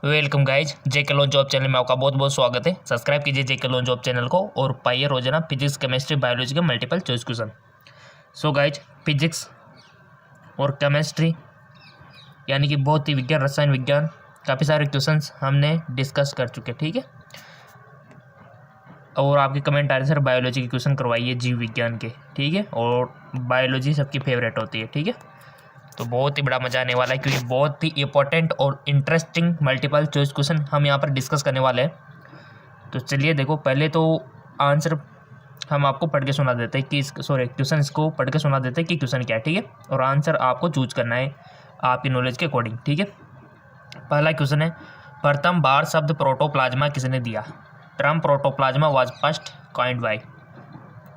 Welcome guys, जेके loan job channel में आपका बहुत बहुत स्वागत है। सब्सक्राइब कीजिए जेके लोन जॉब चैनल को और पाइए रोजाना फिजिक्स, केमिस्ट्री, बायोलॉजी के multiple choice question. So guys, physics और केमिस्ट्री यानी कि बहुत ही विज्ञान, रसायन विज्ञान, काफ़ी सारे क्वेश्चंस हमने डिस्कस कर चुके, ठीक है। और आपके कमेंट आ रहे सर बायोलॉजी के क्वेश्चन करवाइए, जीव विज्ञान के, ठीक है। और बायोलॉजी सबकी फेवरेट होती है, ठीक है। तो बहुत ही बड़ा मजा आने वाला है क्योंकि बहुत ही इंपॉर्टेंट और इंटरेस्टिंग मल्टीपल चॉइस क्वेश्चन हम यहाँ पर डिस्कस करने वाले हैं। तो चलिए देखो, पहले तो आंसर हम आपको पढ़ के सुना देते हैं कि क्वेश्चन इसको पढ़ के सुना देते हैं कि क्वेश्चन क्या है, ठीक है। और आंसर आपको चूज करना है आपकी नॉलेज के अकॉर्डिंग, ठीक है। पहला क्वेश्चन है, प्रथम बार शब्द प्रोटोप्लाज्मा किसने दिया? Term protoplasm was first coined by.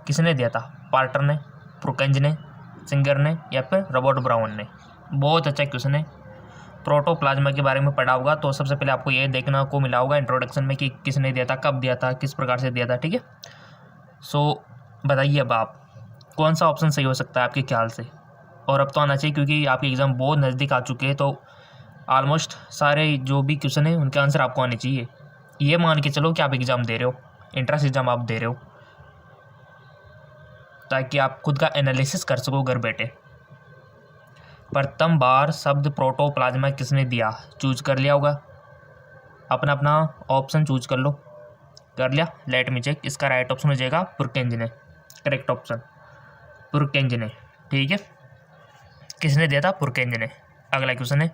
किसने दिया था? पार्टर ने, प्रुकेंज ने, सिंगर ने या फिर रॉबर्ट ब्राउन ने? बहुत अच्छा क्वेश्चन है। प्रोटोप्लाज्मा के बारे में पढ़ा होगा तो सबसे पहले आपको ये देखना को मिला होगा इंट्रोडक्शन में कि किसने दिया था, कब दिया था, किस प्रकार से दिया था, ठीक है। सो बताइए अब आप कौन सा ऑप्शन सही हो सकता है आपके ख्याल से। और अब तो आना चाहिए क्योंकि आपके एग्ज़ाम बहुत नज़दीक आ चुके हैं, तो ऑलमोस्ट सारे जो भी क्वेश्चन हैं उनके आंसर आपको आने चाहिए। ये मान के चलो कि आप एग्ज़ाम दे रहे हो, इंट्रेंस एग्ज़ाम आप दे रहे हो, ताकि आप खुद का एनालिसिस कर सको घर बैठे। प्रथम बार शब्द प्रोटोप्लाज्मा किसने दिया? चूज कर लिया होगा, अपना अपना ऑप्शन चूज कर लो। कर लिया? Let me check. इसका राइट ऑप्शन हो जाएगा पुरकेंज ने, करेक्ट ऑप्शन पुरकेंज ने, ठीक है। किसने दिया था? पुरकेंज ने। अगला क्वेश्चन है,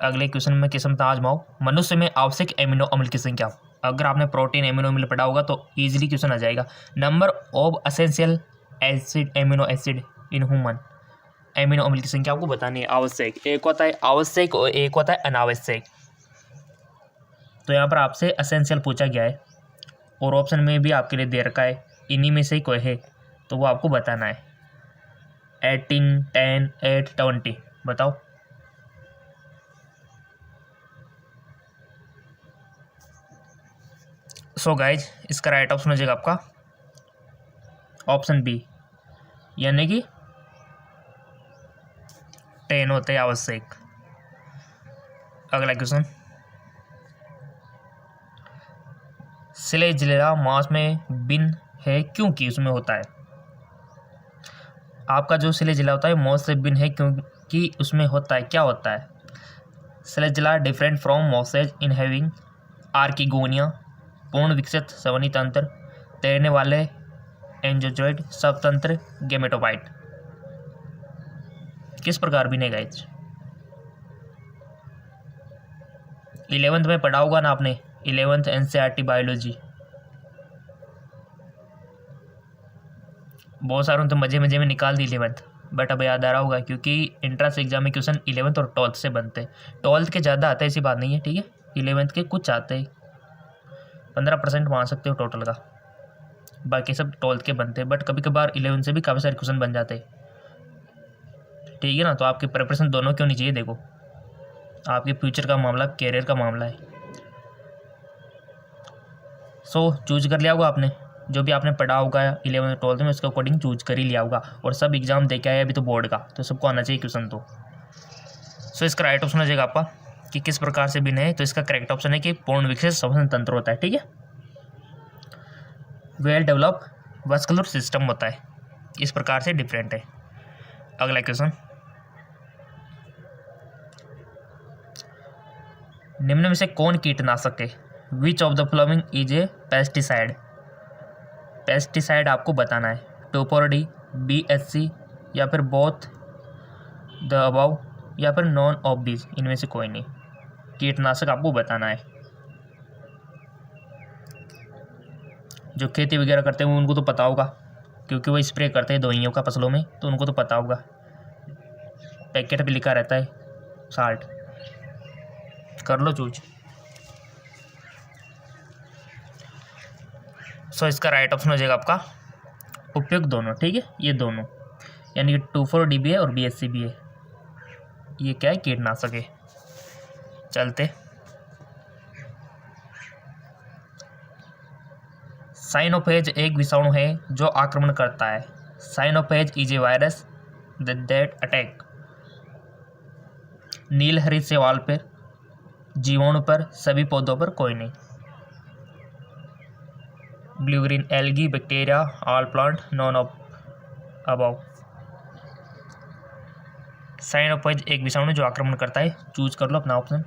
अगले क्वेश्चन में किस्मत आजमाओ। मनुष्य में आवश्यक एमिनो अम्ल की संख्या। अगर आपने प्रोटीन एमिनो अम्ल पढ़ा होगा तो इजीली क्वेश्चन आ जाएगा। Number of essential acid amino acid in human. Amino अम्ल की संख्या आपको बतानी है। आवश्यक एक होता है आवश्यक और एक होता है अनावश्यक। तो यहाँ पर आपसे एसेंशियल पूछा गया है और ऑप्शन में भी आपके लिए दे रखा है, इन्हीं में से कोई है तो वो आपको बताना है। 18, 10, 8, 20 बताओ। सो गाइज, इसका राइट ऑप्शन हो जाएगा आपका ऑप्शन बी, यानी कि 10 होते हैं आवश्यक। अगला क्वेश्चन, सिलेजिला मांस में भिन्न है क्योंकि उसमें होता है। आपका जो सिलेजिला होता है मांस से भिन्न है क्योंकि उसमें होता है, क्या होता है? Selaginella different from mosses in having archegonia, पूर्ण विकसित संवहनी तंत्र, तैरने वाले एंजोजॉइड, स्वतंत्र गेमेटोफाइट। किस प्रकार भिन्न है गाइस? 11th में पढ़ा होगा ना आपने, 11th एनसीईआरटी बायोलॉजी। बहुत सारों तो मजे मजे में निकाल दी 11th, बट अब याद आ रहा होगा क्योंकि इंट्रेंस एग्जाम में क्वेश्चन 11th और 12th से बनते हैं। 12th के ज़्यादा आते हैं ऐसी बात नहीं है, ठीक है। 11th के कुछ आते हैं, 15% मान सकते हो टोटल का, बाकी सब 12th के बनते हैं। बट कभी कभार 11th से भी काफ़ी सारे क्वेश्चन बन जाते हैं, ठीक है ना। तो आपकी प्रिपरेशन दोनों क्यों नहीं चाहिए? देखो, आपके फ्यूचर का मामला, कैरियर का मामला है। सो चूज कर लिया होगा आपने, जो भी आपने पढ़ा होगा 11th 12th में उसके अकॉर्डिंग चूज कर ही लिया होगा। और सब एग्जाम दे के आए अभी तो बोर्ड का, तो सबको आना चाहिए क्वेश्चन तो। सो इसका राइट ऑप्शन हो जाएगा आपका कि किस प्रकार से भिन्न है, तो इसका करेक्ट ऑप्शन है कि पूर्ण विकसित श्वसन तंत्र होता है, ठीक है। वेल डेवलप वस्कुलर सिस्टम होता है, इस प्रकार से डिफरेंट है। अगला क्वेश्चन, निम्न में से कौन कीटनाशक है? Which of the following is a pesticide. Pesticide आपको बताना है, टोपोडी, BSC या फिर बोथ द अबव या फिर नॉन ऑफ दिस, इनमें से कोई नहीं। कीटनाशक आपको बताना है। जो खेती वगैरह करते हैं उनको तो पता होगा क्योंकि वो स्प्रे करते हैं दवाइयों का फसलों में, तो उनको तो पता होगा। पैकेट पे लिखा रहता है साल्ट। कर लो चूज। सो इसका राइट ऑप्शन हो जाएगा आपका उपयुक्त दोनों, ठीक है। ये दोनों यानी कि 2,4-D भी है और BSC भी है। ये क्या है? कीटनाशक है। चलते, साइनोफेज एक विषाणु है जो आक्रमण करता है। Cyanophage is a virus that attack नील हरित शैवाल पर जीवाणु पर, सभी पौधों पर कोई नहीं। Blue green algae, bacteria, all plant, none of above. साइनोपोइज एक विषाणु जो आक्रमण करता है। चूज कर लो अपना ऑप्शन।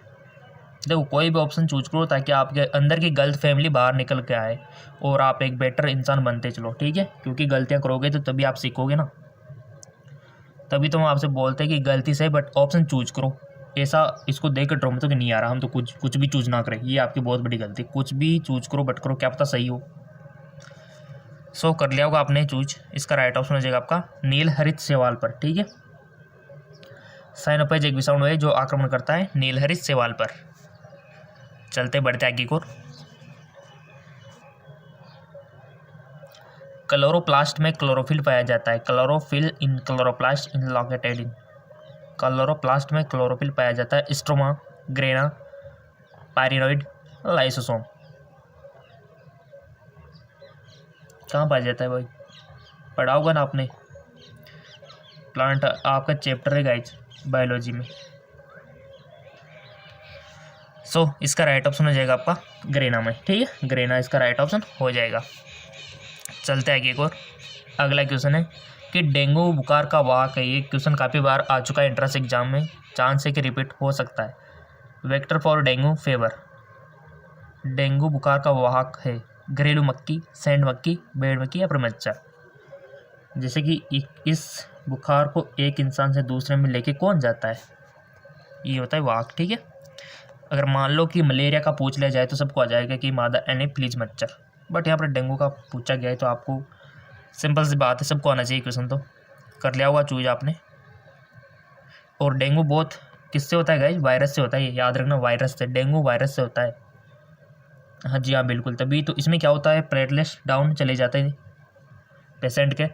देखो कोई भी ऑप्शन चूज करो ताकि आपके अंदर की गलत फैमिली बाहर निकल के आए और आप एक बेटर इंसान बनते चलो, ठीक है। क्योंकि गलतियां करोगे तो तभी आप सीखोगे ना। तभी तो हम आपसे बोलते हैं कि गलती से बट ऑप्शन चूज करो। ऐसा इसको देख कर ड्रो मत कि नहीं आ रहा, हम तो कुछ भी चूज ना करें, ये आपकी बहुत बड़ी गलती। कुछ भी चूज करो बट करो, क्या पता सही हो। सो कर लिया होगा आपने चूज। इसका राइट ऑप्शन हो जाएगा आपका नील हरित शैवाल पर, ठीक है। साइनोपोइज एक विषाणु है जो आक्रमण करता है नील हरित शैवाल पर। चलते बढ़ते आगे को। क्लोरोप्लास्ट में क्लोरोफिल पाया जाता है। Chlorophyll in chloroplast in located in. Chloroplast में क्लोरोफिल पाया जाता है। Stroma, grana, pyrenoid, lysosome. कहाँ पाया जाता है भाई? पढ़ा होगा ना आपने, प्लांट आपका चैप्टर है गाइज बायोलॉजी में। सो इसका राइट ऑप्शन हो जाएगा आपका ग्रेना में, ठीक है। ग्रेना इसका राइट ऑप्शन हो जाएगा। चलते आगे एक और। अगला क्वेश्चन है कि डेंगू बुखार का वाहक है। ये क्वेश्चन काफ़ी बार आ चुका है एंट्रेंस एग्जाम में, चांस है कि रिपीट हो सकता है। Vector for dengue fever. Dengue बुखार का वाहक है घरेलू मक्खी, सैंड मक्खी, भेड़ मक्खी या फिर मच्छर। जैसे कि इस बुखार को एक इंसान से दूसरे में लेके कौन जाता है, ये होता है वाहक, ठीक है। अगर मान लो कि मलेरिया का पूछ लिया जाए तो सबको आ जाएगा कि मादा एनोफिलीज मच्छर, बट यहाँ पर डेंगू का पूछा गया है तो आपको सिंपल सी बात है, सबको आना चाहिए क्वेश्चन। तो कर लिया होगा चूज आपने। और डेंगू बहुत किससे होता है गाइस? वायरस से होता है, याद रखना, वायरस से। डेंगू वायरस से होता है। हाँ जी हाँ बिल्कुल। तभी तो इसमें क्या होता है, प्लेटलेट्स डाउन चले जाते हैं पेशेंट के।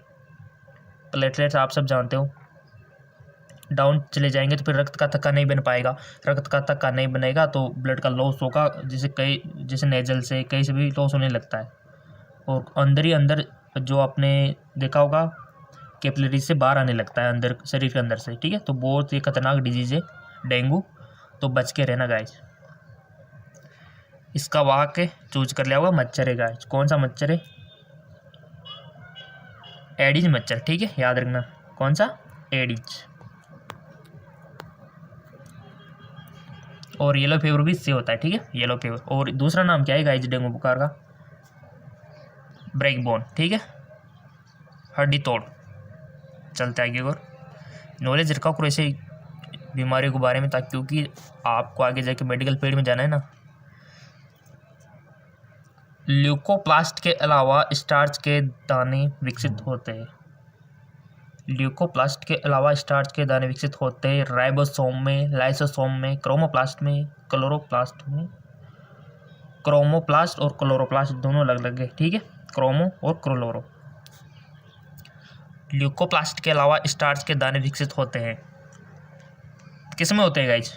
प्लेटलेट्स आप सब जानते हो, डाउन चले जाएंगे तो फिर रक्त का थक्का नहीं बन पाएगा। रक्त का थक्का नहीं बनेगा तो ब्लड का लॉस होगा, जैसे नेजल से कहीं से भी लॉस होने लगता है। और अंदर ही अंदर जो आपने देखा होगा कैपिलरी से बाहर आने लगता है अंदर, शरीर के अंदर से, ठीक है। तो बहुत ही खतरनाक डिजीज़ है डेंगू, तो बच के रहना गाइस। इसका वाहक है, चूज कर लिया होगा मच्छर है गाइस। कौन सा मच्छर है? एडिज मच्छर, ठीक है, याद रखना। कौन सा? एडिज। और येलो फीवर भी इससे होता है, ठीक है, येलो फीवर। और दूसरा नाम क्या है गाइस डेंगू बुखार का? ब्रेक बोन, ठीक है, हड्डी तोड़। चलते आगे और नॉलेज रखा करो ऐसे बीमारियों के बारे में, ताकि क्योंकि आपको आगे जाके मेडिकल फील्ड में जाना है ना। ल्यूकोप्लास्ट के अलावा स्टार्च के दाने विकसित होते हैं। ल्यूकोप्लास्ट के अलावा स्टार्च के दाने विकसित होते हैं राइबोसोम में, लाइसोसोम में, क्रोमोप्लास्ट में, क्लोरोप्लास्ट में। क्रोमोप्लास्ट और क्लोरोप्लास्ट दोनों अलग अलग है, ठीक है, क्रोमो और क्लोरो। ल्यूकोप्लास्ट के अलावा स्टार्च के दाने विकसित होते हैं किस में होते हैं गाइज?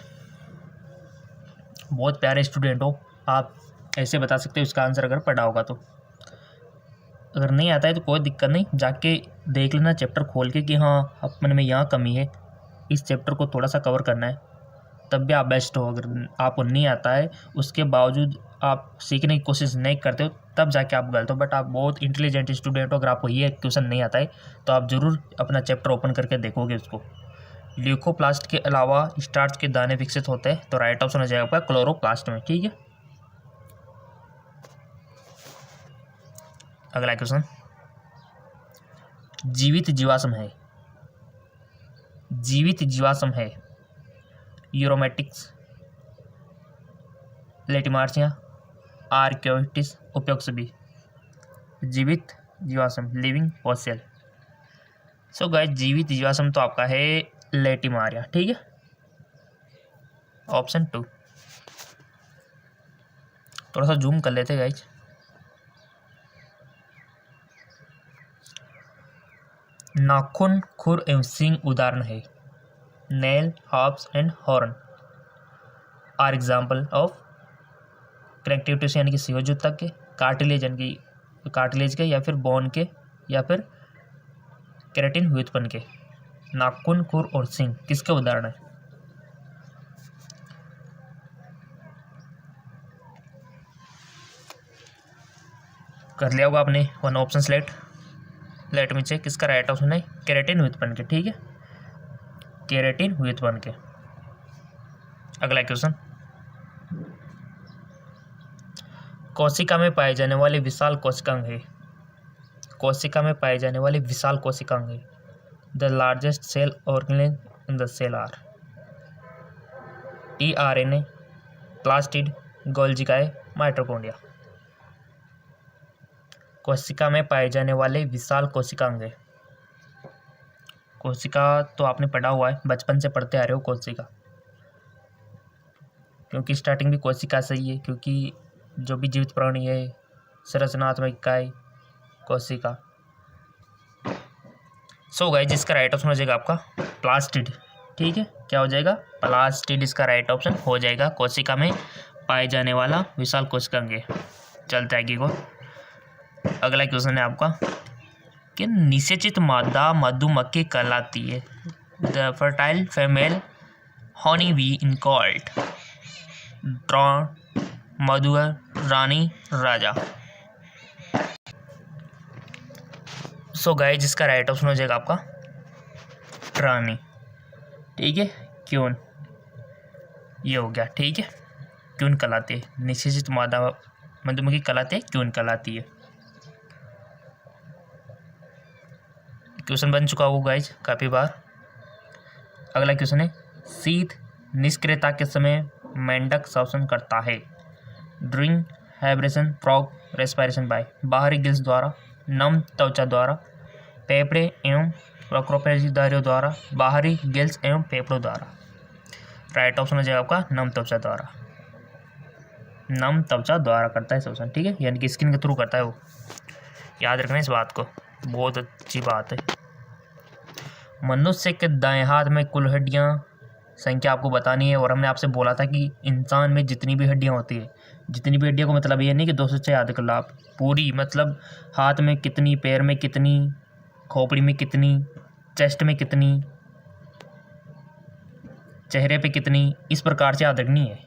बहुत प्यारे स्टूडेंट हो आप, ऐसे बता सकते हो इसका आंसर अगर पढ़ा होगा तो। अगर नहीं आता है तो कोई दिक्कत नहीं, जाके देख लेना चैप्टर खोल के कि हाँ अपन में यहाँ कमी है, इस चैप्टर को थोड़ा सा कवर करना है, तब भी आप बेस्ट हो। अगर आपको नहीं आता है उसके बावजूद आप सीखने की कोशिश नहीं करते हो तब जाके आप गलत हो। बट आप बहुत इंटेलिजेंट स्टूडेंट हो, अगर आपको ये क्वेश्चन नहीं आता है तो आप ज़रूर अपना चैप्टर ओपन करके देखोगे उसको। ल्यूकोप्लास्ट के अलावा स्टार्च के दाने विकसित होते हैं, तो राइट ऑप्शन हो जाएगा आपका क्लोरोप्लास्ट में, ठीक है। अगला क्वेश्चन, जीवित जीवाश्म है। जीवित जीवाश्म है यूरोमेटिक्स, लेटिमार्चिया, आर्क्योटिस, उपयोग सभी। जीवित जीवाश्म, लिविंग फॉसिल। सो गाइस जीवित जीवाश्म तो आपका है लेटिमारिया, ठीक है, ऑप्शन 2। थोड़ा सा जूम कर लेते गाइस। नाखून, खुर एवं सींग उदाहरण है। Nail, hoofs and horn are example of connective tissue यानी कि संयोजक तक के, कार्टिलेज यानी कि कार्टिलेज के, या फिर बोन के, या फिर केराटिन व्युत्पन्न के। नाखून, खुर और सींग किसके उदाहरण है? कर लिया होगा आपने one option select. Let me check, इसका राइट ऑप्शन है केराटिन विथ पन के, ठीक है, केराटिन विथ पन के। अगला क्वेश्चन, कोशिका में पाए जाने वाले विशाल कोशिकांग है, कोशिका में पाए जाने वाले विशाल कोशिकांग है। The largest cell organelle in the cell are tRNA, plastid, गोल्जिकाए, माइटोकॉन्ड्रिया। कोशिका में पाए जाने वाले विशाल कोशिकांग है। कोशिका तो आपने पढ़ा हुआ है, बचपन से पढ़ते आ रहे हो कोशिका, क्योंकि स्टार्टिंग भी कोशिका से ही है, क्योंकि जो भी जीवित प्राणी है संरचनात्मक इकाई कोशिका। सो गाइस, जिसका राइट ऑप्शन हो जाएगा आपका प्लास्टिड, ठीक है, क्या हो जाएगा, प्लास्टिड इसका राइट ऑप्शन हो जाएगा। कोशिका में पाए जाने वाला विशाल कोशिकांग है। चलते आगे को, अगला क्वेश्चन है आपका कि निषेचित मादा मधुमक्खी कहलाती है। The fertile female honey be in called drone, Madhur, Rani, Raja. So guys, जिसका राइट ऑप्शन हो जाएगा आपका रानी, ठीक है, क्यों, ये हो गया, ठीक है, क्यों कहलाती है, निषेचित मादा मधुमक्खी कहलाती है, क्यों कहलाती है। क्वेश्चन बन चुका होगा गाइज काफ़ी बार। अगला क्वेश्चन है, शीत निष्क्रियता के समय मेंढक श्वसन करता है। ड्रिंक, हाइब्रेशन, फ्रॉग, रेस्पिरेशन बाय, बाहरी गिल्स द्वारा, नम त्वचा द्वारा, फेफड़े एवं प्रोक्रोपेशिधारियों द्वारा, बाहरी गिल्स एवं फेफड़ों द्वारा। राइट ऑप्शन हो जाएगा आपका नम त्वचा द्वारा, नम त्वचा द्वारा करता है श्वसन, ठीक है, यानी कि स्किन के थ्रू करता है वो, याद रखना इस बात को, बहुत अच्छी बात है। मनुष्य के दाएं हाथ में कुल हड्डियां संख्या आपको बतानी है, और हमने आपसे बोला था कि इंसान में जितनी भी हड्डियां होती है, जितनी भी हड्डियों को मतलब ये नहीं कि 200 से याद कर लो आप, पूरी मतलब हाथ में कितनी, पैर में कितनी, खोपड़ी में कितनी, चेस्ट में कितनी, चेहरे पे कितनी, इस प्रकार से याद रखनी है।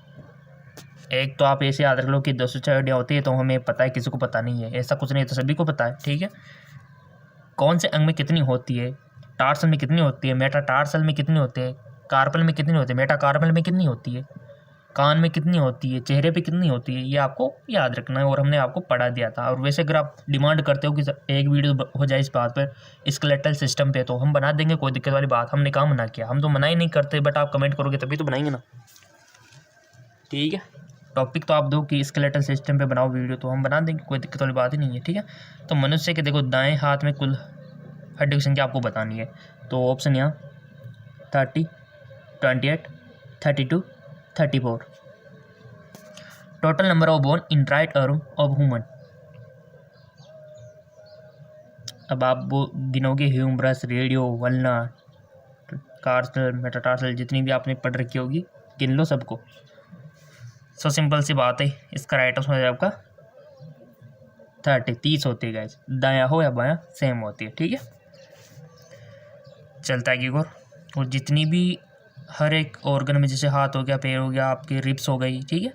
एक तो आप ऐसे याद रख लो कि 206 हड्डियाँ होती है तो हमें पता है, किसी को पता नहीं है, ऐसा कुछ नहीं है, तो सभी को पता है, ठीक है। कौन से अंग में कितनी होती है, टार्सल में कितनी होती है, मेटाटार्सल में कितनी होती है, कार्पल में कितनी होती है, मेटाकार्पल में कितनी होती है, कान में कितनी होती है, चेहरे पे कितनी होती है, ये आपको याद रखना है, और हमने आपको पढ़ा दिया था। और वैसे अगर आप डिमांड करते हो कि एक वीडियो हो जाए इस बात पर, स्केलेटल सिस्टम पे, तो हम बना देंगे, कोई दिक्कत वाली बात, हमने कहाँ मना किया, हम तो मना ही नहीं करते, बट आप कमेंट करोगे तभी तो बनाएंगे ना, ठीक है। टॉपिक तो आप दो कि स्केलेटल सिस्टम पे बनाओ वीडियो, तो हम बना देंगे, कोई दिक्कत वाली बात ही नहीं है, ठीक है। तो मनुष्य के देखो दाएं हाथ में कुल हड्डी की संख्या आपको बतानी है, तो ऑप्शन यहाँ 30, 28, 32, 34। Total number of bone in right arm of human. अब आप वो गिनोगे, ह्यूमरस, रेडियो, वल्ना, कार्सल, मेटाटार्सल, जितनी भी आपने पढ़ रखी होगी, गिन लो सबको। सो सिंपल सी बात है, इसका राइट ऑप्शन है आपका 30 होती है गाइस, दायां हो या बायां सेम होती है, ठीक है। चलता है कि और जितनी भी हर एक ऑर्गन में, जैसे हाथ हो गया, पैर हो गया, आपके रिब्स हो गई, ठीक है,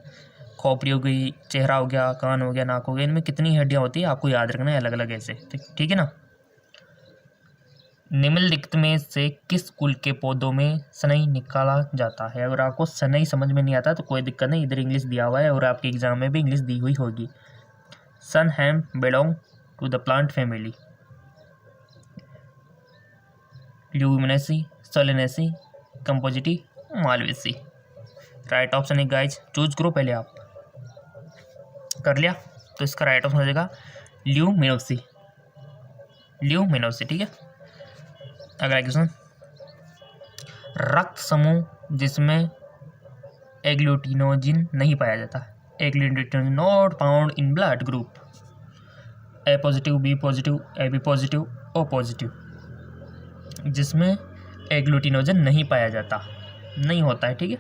खोपड़ी हो गई, चेहरा हो गया, कान हो गया, नाक हो गया, इनमें कितनी हड्डियां होती है आपको याद रखना है अलग अलग ऐसे, ठीक है ना। निम्नलिखित में से किस कुल के पौधों में सनई निकाला जाता है। अगर आपको सनई समझ में नहीं आता तो कोई दिक्कत नहीं, इधर इंग्लिश दिया हुआ है और आपके एग्जाम में भी इंग्लिश दी हुई होगी। Sunn hemp belong to the plant family. Leguminosae, Solanaceae, Compositae, Malvaceae. Right option है गाइज, चूज करो पहले आप। कर लिया तो इसका राइट ऑप्शन हो जाएगा ल्यूमिनोसी, ल्यूमिनोसी, ठीक है। अगला क्वेश्चन, रक्त समूह जिसमें एग्लूटिनोजिन नहीं पाया जाता। Agglutinogen not found in blood group. A positive, B positive, A B positive, O positive. जिसमें एग्लूटिनोजन नहीं पाया जाता, नहीं होता है, ठीक है।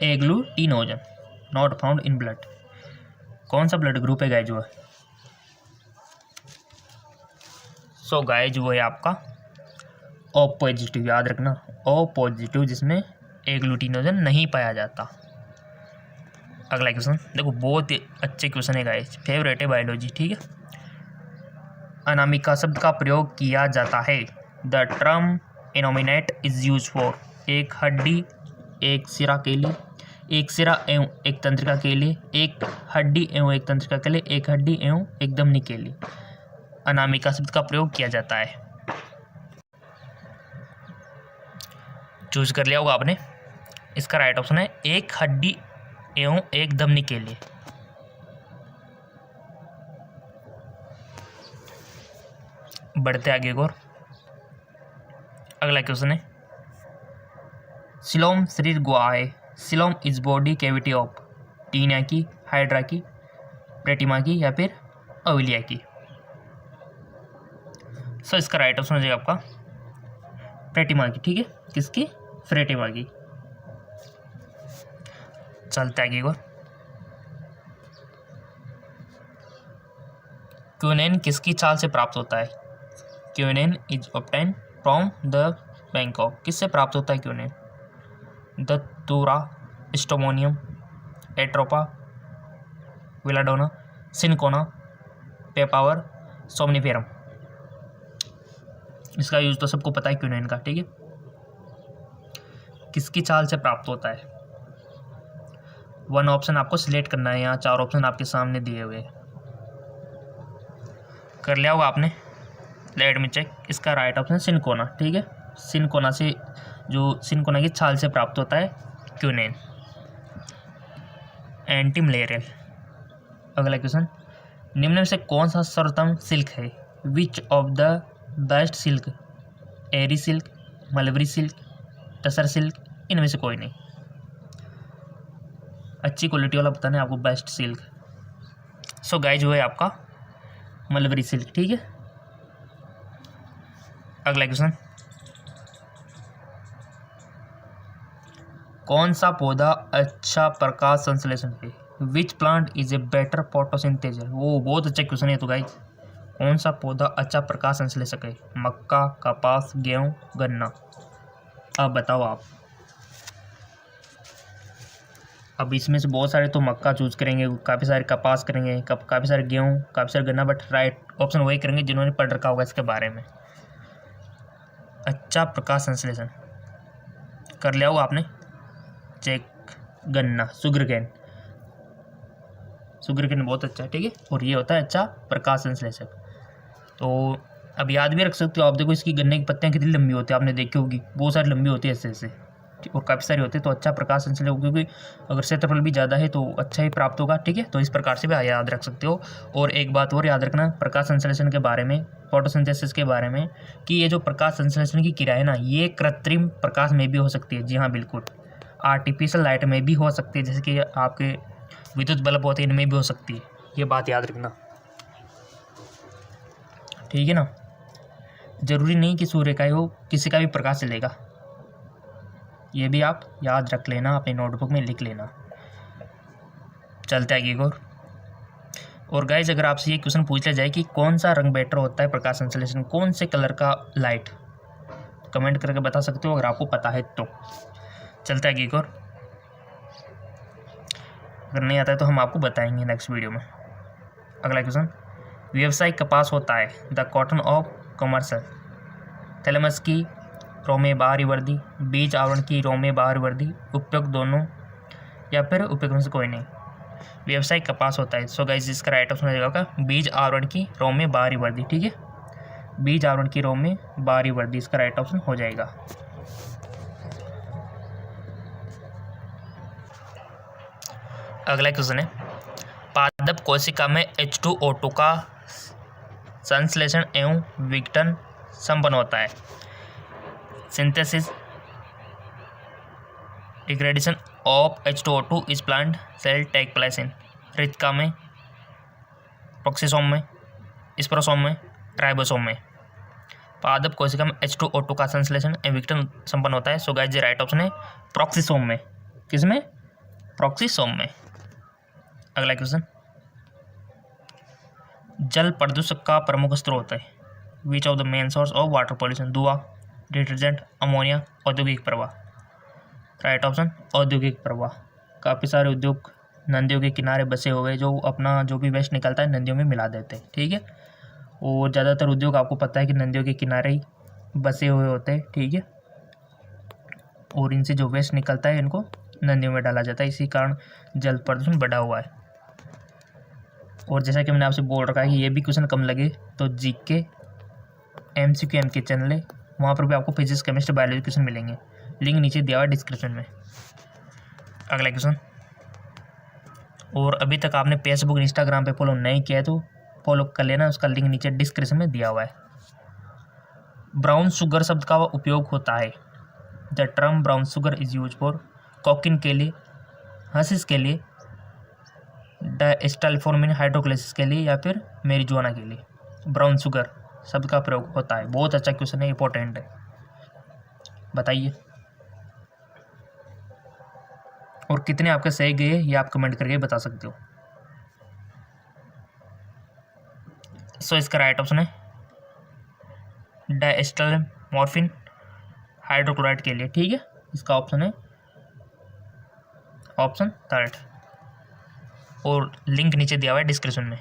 एग्लूटिनोजन नॉट फाउंड इन ब्लड, कौन सा ब्लड ग्रुप है गाइज वो है? सो गाइज वो है आपका ओ पॉजिटिव, याद रखना, ओ पॉजिटिव, जिसमें एग्लूटिनोजन नहीं पाया जाता। अगला क्वेश्चन देखो, बहुत ही अच्छे क्वेश्चन है गाइस, फेवरेट है बायोलॉजी, ठीक है। अनामिका शब्द का प्रयोग किया जाता है। The term innominate is use for, एक हड्डी एक सिरा के लिए, एक सिरा एवं एक तंत्रिका के लिए, एक हड्डी एवं एक तंत्रिका के लिए, एक हड्डी एवं एक धमनी के लिए अनामिका शब्द का प्रयोग किया जाता है। चूज कर लिया होगा आपने। इसका राइट ऑप्शन है एक हड्डी एवं एक धमनी के लिए। बढ़ते आगे और अगला क्वेश्चन है, सिलोम शरीर गुहा है। Coelom is body cavity of Taenia की, हाइड्रा की, प्रेटिमा की या फिर अविलिया की। सो इसका राइट ऑप्शन हो जाएगा आपका प्रेटिमा की, ठीक है। किसकी? फ्रेटिमा की। चलते आगे और क्विनेन किसकी छाल से प्राप्त होता है? Quinine is obtain from the Bangkok. किससे प्राप्त होता है क्विनेन? दतूरा, स्टोमोनियम, एट्रोपा, विलाडोना, सिनकोना, पेपावर, सोमनिफेरम। इसका यूज तो सबको पता है क्विनेन का, ठीक है। किसकी छाल से प्राप्त होता है? वन ऑप्शन आपको सिलेक्ट करना है, यहाँ चार ऑप्शन आपके सामने दिए हुए। कर लिया होगा आपने। Let me check. इसका राइट ऑप्शन सिनकोना, ठीक है। सिनकोना से, जो सिनकोना की छाल से प्राप्त होता है क्विनेन। Anti malarial. अगला क्वेश्चन, निम्न में से कौन सा सर्वोत्तम सिल्क है? Which of the best silk? Eri silk, mulberry silk, tasar silk, इनमें से कोई नहीं। अच्छी क्वालिटी वाला बताना है आपको बेस्ट सिल्क। सो गाइस जो है आपका मलबरी सिल्क, ठीक है। अगला क्वेश्चन, कौन सा पौधा अच्छा प्रकाश संश्लेषण है? Which plant is a better photosynthesis? वो बहुत अच्छा क्वेश्चन है। तो गाइस कौन सा पौधा अच्छा प्रकाश संश्लेषक है? मक्का, कपास, गेहूं, गन्ना। अब बताओ आप। अब इसमें से बहुत सारे तो मक्का चूज करेंगे, काफ़ी सारे कपास करेंगे, काफ़ी सारे गेहूं, काफ़ी सारे गन्ना, बट राइट ऑप्शन वही करेंगे जिन्होंने पढ़ रखा होगा इसके बारे में। अच्छा प्रकाश संश्लेषण कर लिया होगा आपने चेक। गन्ना, सुगरकेन। सुगरकेन बहुत अच्छा है, ठीक है। और ये होता है अच्छा प्रकाश संश्लेषक। तो अब याद भी रख सकते हो आप। देखो इसकी गन्ने की पत्तियाँ कितनी लंबी होती है, आपने देखी होगी, बहुत सारी लंबी होती है ऐसे ऐसे, और काफ़ी सारी होती है। तो अच्छा प्रकाश संश्लेषक, क्योंकि अगर क्षेत्रफल भी ज़्यादा है तो अच्छा ही प्राप्त होगा, ठीक है। तो इस प्रकार से भी याद रख सकते हो। और एक बात और याद रखना प्रकाश संश्लेषण के बारे में, फोटोसिंथेसिस के बारे में, कि ये जो प्रकाश संश्लेषण की क्रिया है ना, ये कृत्रिम प्रकाश में भी हो सकती है। जी हाँ बिल्कुल, आर्टिफिशियल लाइट में भी हो सकती है, जैसे कि आपके विद्युत बल्ब होते हैं, इनमें भी हो सकती है। ये बात याद रखना, ठीक है ना। जरूरी नहीं कि सूर्य का ही हो, किसी का भी प्रकाश चलेगा। ये भी आप याद रख लेना, अपने नोटबुक में लिख लेना। चलते आगे और गाइज अगर आपसे ये क्वेश्चन पूछ लिया जाए कि कौन सा रंग बेटर होता है प्रकाश संश्लेषण, कौन से कलर का लाइट, कमेंट करके बता सकते हो अगर आपको पता है तो। चलते आगे अगर नहीं आता है तो हम आपको बताएंगे नेक्स्ट वीडियो में। अगला क्वेश्चन, व्यावसायिक कपास होता है the cotton of commercial. Thalamus की रोमे बाहरी वर्दी, बीज आवरण की रोमे बाहरी वर्दी, उपयुक्त दोनों या फिर उपयुक्त में से कोई नहीं। व्यावसायिक कपास होता है। सो गाइस इसका राइट ऑप्शन हो जाएगा बीज आवरण की रोमे बाहरी वर्दी, ठीक है। बीज आवरण की रोमे बाहरी वर्दी इसका राइट ऑप्शन हो जाएगा। अगला क्वेश्चन है, पादप कोशिका में H2O2 का संश्लेषण एवं विघटन संपन्न होता है। सिंथेसिस डिग्रेडेशन ऑफ H2O2 इस plant cell take place in रितिका में, प्रोक्सिसोम में, स्पोरोसोम में, राइबोसोम में। पादप कोशिका में H2O2 का संश्लेषण एवं विघटन संपन्न होता है। सो गाइस ये राइट ऑप्शन है प्रोक्सिसोम में। किसमें? प्रोक्सिसोम में। अगला क्वेश्चन, जल प्रदूषक का प्रमुख स्रोत है। Which of the main source of water pollution? धुआं, डिटर्जेंट, अमोनिया, औद्योगिक प्रवाह। राइट ऑप्शन औद्योगिक प्रवाह। काफ़ी सारे उद्योग नदियों के किनारे बसे हुए जो अपना जो भी वेस्ट निकलता है नदियों में मिला देते हैं, ठीक है। और ज़्यादातर उद्योग आपको पता है कि नदियों के किनारे ही बसे हुए होते हैं, ठीक है। और इनसे जो वेस्ट निकलता है इनको नदियों में डाला जाता है, इसी कारण जल प्रदूषण बढ़ा हुआ है। और जैसा कि मैंने आपसे बोल रखा है कि ये भी क्वेश्चन कम लगे तो जीके MCQ के चैनल है, वहाँ पर भी आपको फिजिक्स केमिस्ट्री बायोलॉजी क्वेश्चन मिलेंगे, लिंक नीचे दिया हुआ है डिस्क्रिप्शन में। अगला क्वेश्चन, और अभी तक आपने फेसबुक इंस्टाग्राम पे फॉलो नहीं किया है तो फॉलो कर लेना, उसका लिंक नीचे डिस्क्रिप्शन में दिया हुआ है। ब्राउन शुगर शब्द का उपयोग होता है, the term brown sugar is use for cocaine के लिए, हर्शीज के लिए, डायस्टाइलफॉर्मिन हाइड्रोक्लेसिस के लिए, या फिर मैरिजुआना के लिए ब्राउन शुगर शब्द का प्रयोग होता है। बहुत अच्छा क्वेश्चन है, इंपॉर्टेंट है, बताइए। और कितने आपके सही गए ये आप कमेंट करके बता सकते हो। सो इसका राइट ऑप्शन है डायस्टाइलमॉर्फिन हाइड्रोक्लोराइड के लिए, ठीक है। इसका ऑप्शन है ऑप्शन 3 और लिंक नीचे दिया हुआ है डिस्क्रिप्शन में।